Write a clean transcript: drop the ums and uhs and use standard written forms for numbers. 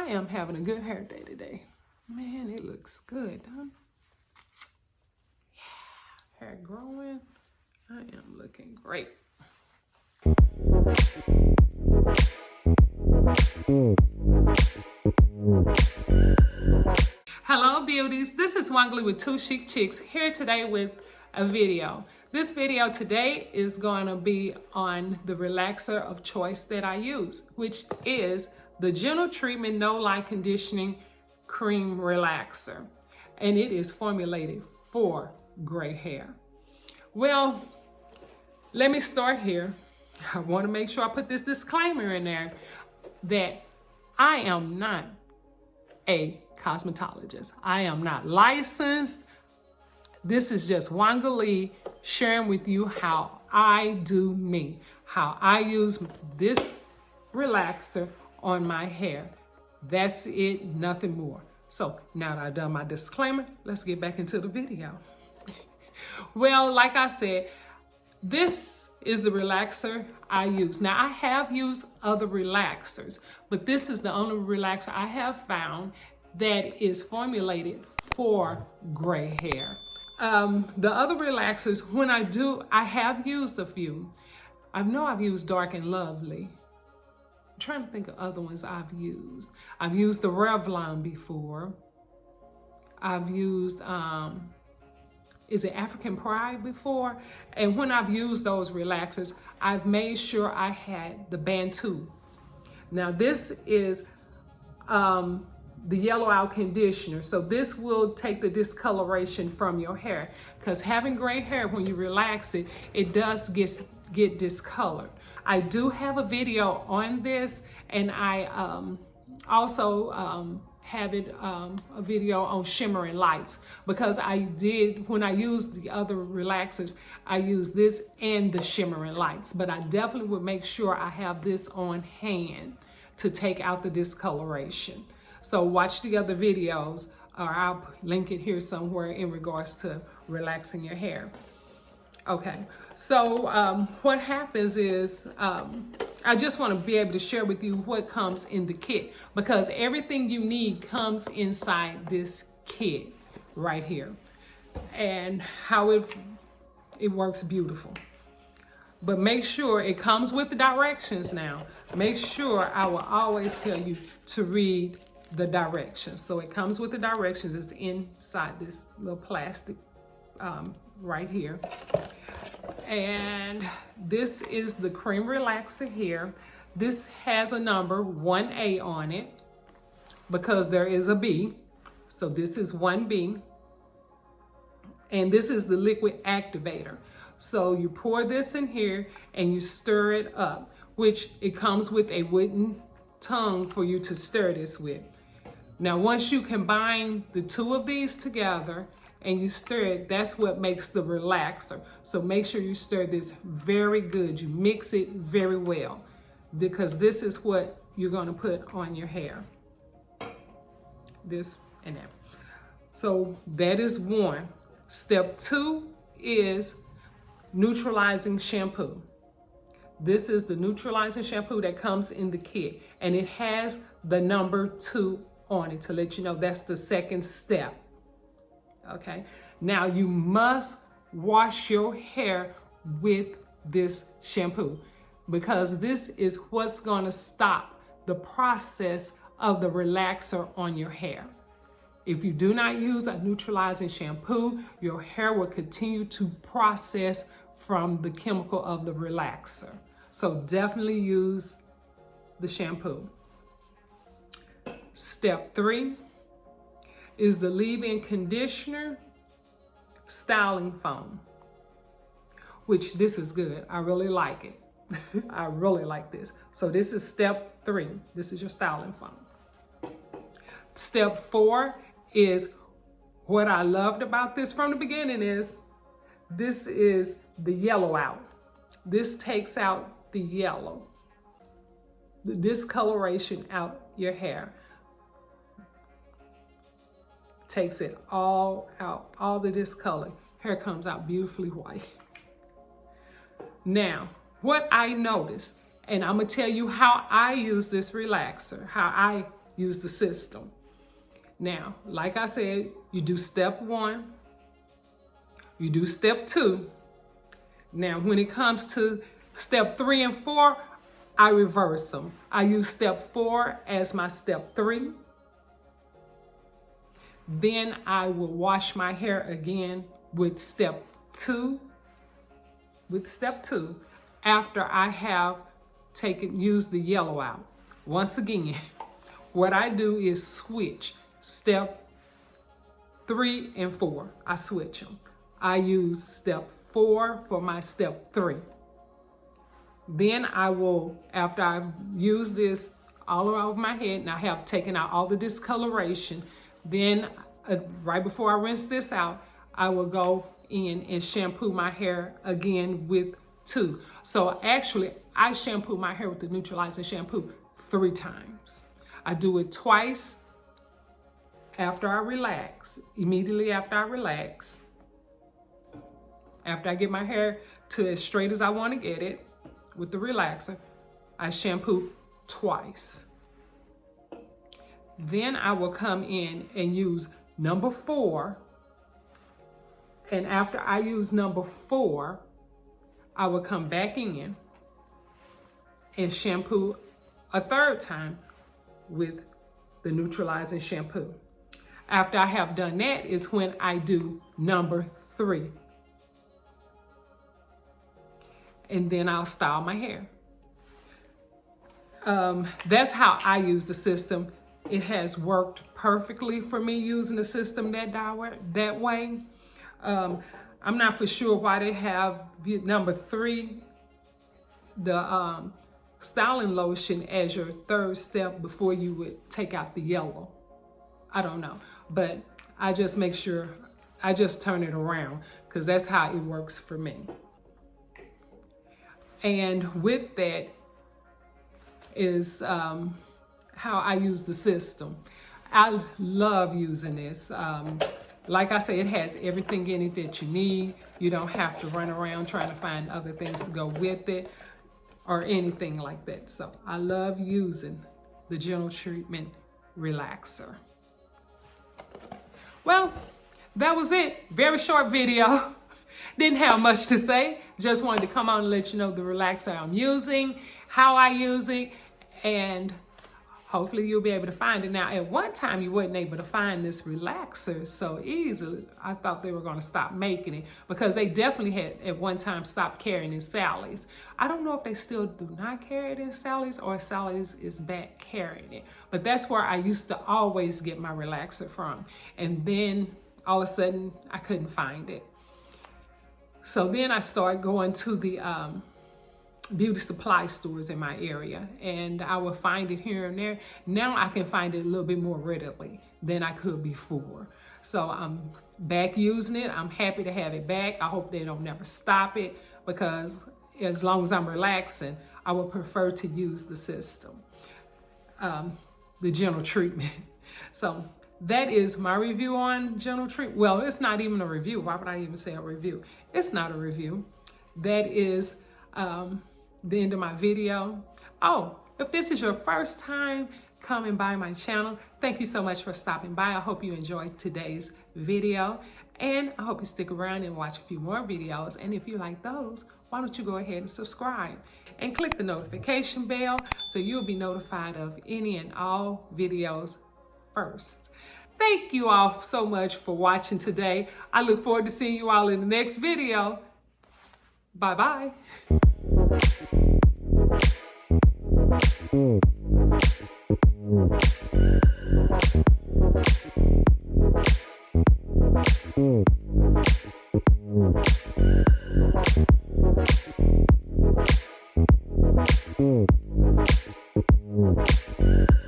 am having a good hair day today. Man, it looks good, huh? Yeah, hair growing. I am looking great. Hello beauties, this is Wangly with Two Chic Chicks here today with a video. This video today is going to be on the relaxer of choice that I use, which is the Gentle Treatment No Light Conditioning Cream Relaxer. And it is formulated for gray hair. Well, let me start here. I want to make sure I put this disclaimer in there that I am not a cosmetologist. I am not licensed. This is just Wanga Lee sharing with you how I do me, how I use this relaxer on my hair. That's it, nothing more. So now that I've done my disclaimer, let's get back into the video. Well, like I said, this is the relaxer I use. Now I have used other relaxers, but this is the only relaxer I have found that is formulated for gray hair. The other relaxers, I have used a few. I know I've used Dark and Lovely. I'm trying to think of other ones I've used. I've used the Revlon before. I've used, is it African Pride before? And when I've used those relaxers, I've made sure I had the Bantu. Now this is the yellow out conditioner. So this will take the discoloration from your hair, because having gray hair, when you relax it, it does get discolored. I do have a video on this, and I also have a video on shimmering lights, because when I used the other relaxers, I used this and the shimmering lights, but I definitely would make sure I have this on hand to take out the discoloration. So watch the other videos, or I'll link it here somewhere in regards to relaxing your hair. Okay, so what happens is, I just want to be able to share with you what comes in the kit, because everything you need comes inside this kit right here, and how it works beautiful. But make sure it comes with the directions now. Make sure, I will always tell you to read the directions. So it comes with the directions. It's inside this little plastic right here. And this is the cream relaxer here. This has a number 1A on it because there is a B. So this is 1B. And this is the liquid activator. So you pour this in here and you stir it up, which it comes with a wooden tongue for you to stir this with. Now, once you combine the two of these together and you stir it, that's what makes the relaxer. So make sure you stir this very good. You mix it very well, because this is what you're going to put on your hair. This and that. So that is one. Step 2 is Neutralizing Shampoo. This is the Neutralizing Shampoo that comes in the kit, and it has the number 2 on it to let you know that's the second step. Okay, now you must wash your hair with this shampoo, because this is what's going to stop the process of the relaxer on your hair. If you do not use a neutralizing shampoo, your hair will continue to process from the chemical of the relaxer. So definitely use the shampoo. Step 3 is the leave-in conditioner styling foam, which this is good. I really like it. I really like this. So this is step 3. This is your styling foam. Step 4 is what I loved about this from the beginning is this is the yellow out. This takes out the yellow, the discoloration out your hair. Takes it all out, all the discolor. Hair comes out beautifully white. Now, what I noticed, and I'm gonna tell you how I use this relaxer, how I use the system. Now, like I said, you do step 1, you do step 2. Now, when it comes to step 3 and 4, I reverse them. I use step 4 as my step 3. Then I will wash my hair again with step 2. After I have used the yellow out. Once again, what I do is switch step 3 and 4. I switch them. I use step 4 for my step 3. Then I will, after I've used this all over my head and I have taken out all the discoloration, then right before I rinse this out, I will go in and shampoo my hair again with 2. So actually, I shampoo my hair with the Neutralizing Shampoo 3 times. I do it twice after I relax, immediately after I relax. After I get my hair to as straight as I want to get it with the relaxer, I shampoo twice. Then I will come in and use number 4. And after I use number 4, I will come back in and shampoo a 3rd time with the Neutralizing Shampoo. After I have done that is when I do number 3. And then I'll style my hair. That's how I use the system. It has worked perfectly for me using the system that way. I'm not for sure why they have number 3, the styling lotion, as your 3rd step before you would take out the yellow. I don't know, but I just make sure, I just turn it around because that's how it works for me. And with that is how I use the system. I love using this. Like I say, it has everything in it that you need. You don't have to run around trying to find other things to go with it or anything like that. So I love using the Gentle Treatment Relaxer. Well, that was it. Very short video. Didn't have much to say. Just wanted to come on and let you know the relaxer I'm using, how I use it, and hopefully you'll be able to find it. Now, at one time, you wasn't able to find this relaxer so easily. I thought they were going to stop making it because they definitely had at one time stopped carrying in Sally's. I don't know if they still do not carry it in Sally's or Sally's is back carrying it. But that's where I used to always get my relaxer from. And then all of a sudden, I couldn't find it. So then I started going to the beauty supply stores in my area, and I would find it here and there. Now I can find it a little bit more readily than I could before. So I'm back using it. I'm happy to have it back. I hope they don't never stop it, because as long as I'm relaxing, I would prefer to use the system, the Gentle Treatment. So that is my review on Gentle Treatment. Well, it's not even a review. Why would I even say a review? It's not a review. That is the end of my video. Oh, if this is your first time coming by my channel, thank you so much for stopping by. I hope you enjoyed today's video, and I hope you stick around and watch a few more videos. And if you like those, why don't you go ahead and subscribe and click the notification bell so you'll be notified of any and all videos first. Thank you all so much for watching today. I look forward to seeing you all in the next video. Bye-bye.